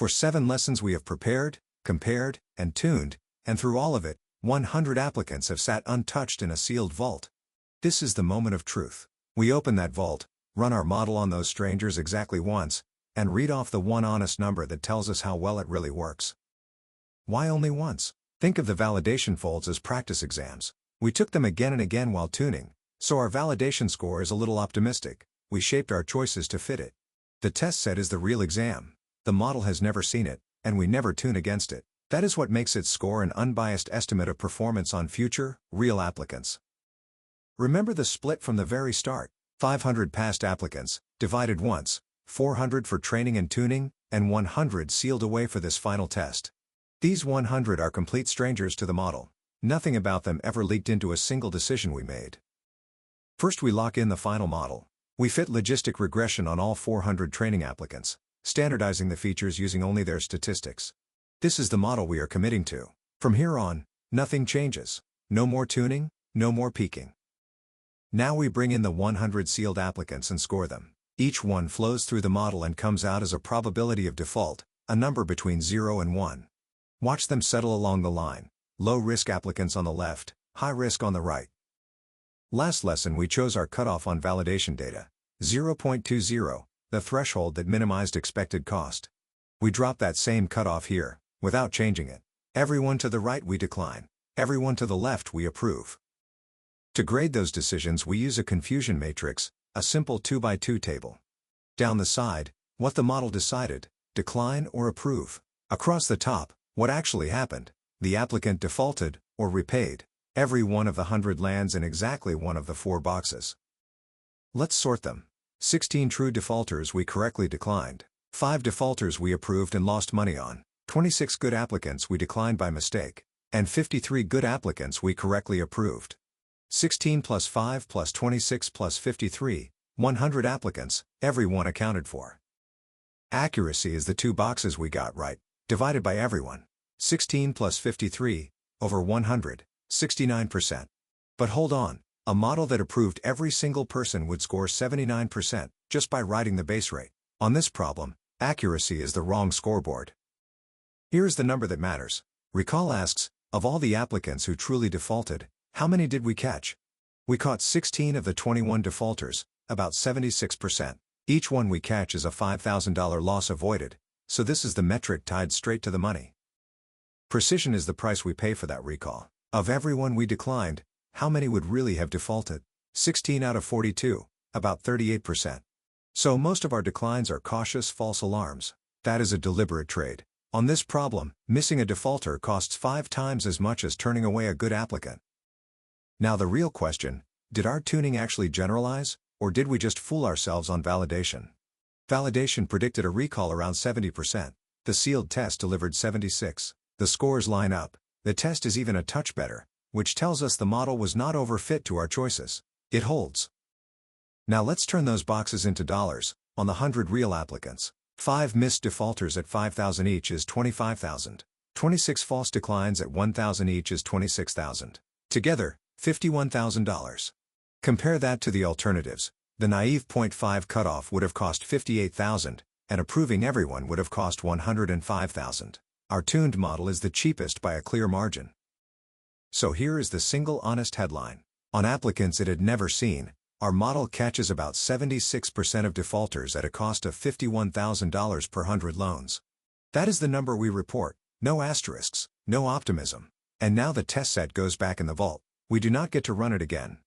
For 7 lessons we have prepared, compared, and tuned, and through all of it, 100 applicants have sat untouched in a sealed vault. This is the moment of truth. We open that vault, run our model on those strangers exactly once, and read off the one honest number that tells us how well it really works. Why only once? Think of the validation folds as practice exams. We took them again and again while tuning, so our validation score is a little optimistic. We shaped our choices to fit it. The test set is the real exam. The model has never seen it, and we never tune against it. That is what makes its score an unbiased estimate of performance on future, real applicants. Remember the split from the very start. 500 past applicants, divided once, 400 for training and tuning, and 100 sealed away for this final test. These 100 are complete strangers to the model. Nothing about them ever leaked into a single decision we made. First we lock in the final model. We fit logistic regression on all 400 training applicants, standardizing the features using only their statistics. This is the model we are committing to. From here on, nothing changes. No more tuning, no more peaking. Now we bring in the 100 sealed applicants and score them. Each one flows through the model and comes out as a probability of default, a number between 0 and 1. Watch them settle along the line. Low-risk applicants on the left, high-risk on the right. Last lesson we chose our cutoff on validation data, 0.20, the threshold that minimized expected cost. We drop that same cutoff here, without changing it. Everyone to the right we decline. Everyone to the left we approve. To grade those decisions we use a confusion matrix, a simple 2x2 table. Down the side, what the model decided, decline or approve. Across the top, what actually happened, the applicant defaulted or repaid. Every one of the 100 lands in exactly one of the 4 boxes. Let's sort them. 16 true defaulters we correctly declined. 5 defaulters we approved and lost money on. 26 good applicants we declined by mistake. And 53 good applicants we correctly approved. 16 plus 5 plus 26 plus 53, 100 applicants, everyone accounted for. Accuracy is the 2 boxes we got right, divided by everyone. 16 plus 53, over 100, 69%. But hold on, a model that approved every single person would score 79%, just by writing the base rate. On this problem, accuracy is the wrong scoreboard. Here's the number that matters. Recall asks, of all the applicants who truly defaulted, how many did we catch? We caught 16 of the 21 defaulters, about 76%. Each one we catch is a $5,000 loss avoided, so this is the metric tied straight to the money. Precision is the price we pay for that recall. Of everyone we declined, how many would really have defaulted? 16 out of 42, about 38%. So most of our declines are cautious false alarms. That is a deliberate trade. On this problem, missing a defaulter costs 5 times as much as turning away a good applicant. Now the real question, did our tuning actually generalize, or did we just fool ourselves on validation? Validation predicted a recall around 70%. The sealed test delivered 76. The scores line up. The test is even a touch better, which tells us the model was not overfit to our choices. It holds. Now let's turn those boxes into dollars. On the 100 real applicants, 5 missed defaulters at $5,000 each is $25,000. 26 false declines at $1,000 each is $26,000. Together, $51,000. Compare that to the alternatives. The naive 0.5 cutoff would have cost $58,000, and approving everyone would have cost $105,000. Our tuned model is the cheapest by a clear margin. So here is the single honest headline. On applicants it had never seen, our model catches about 76% of defaulters at a cost of $51,000 per 100 loans. That is the number we report, no asterisks, no optimism. And now the test set goes back in the vault. We do not get to run it again.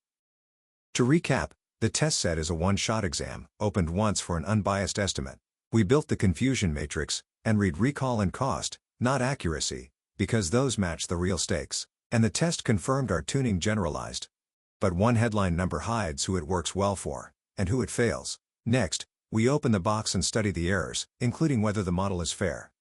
To recap, the test set is a one-shot exam, opened once for an unbiased estimate. We built the confusion matrix, and read recall and cost, not accuracy, because those match the real stakes. And the test confirmed our tuning generalized. But one headline number hides who it works well for, and who it fails. Next, we open the box and study the errors, including whether the model is fair.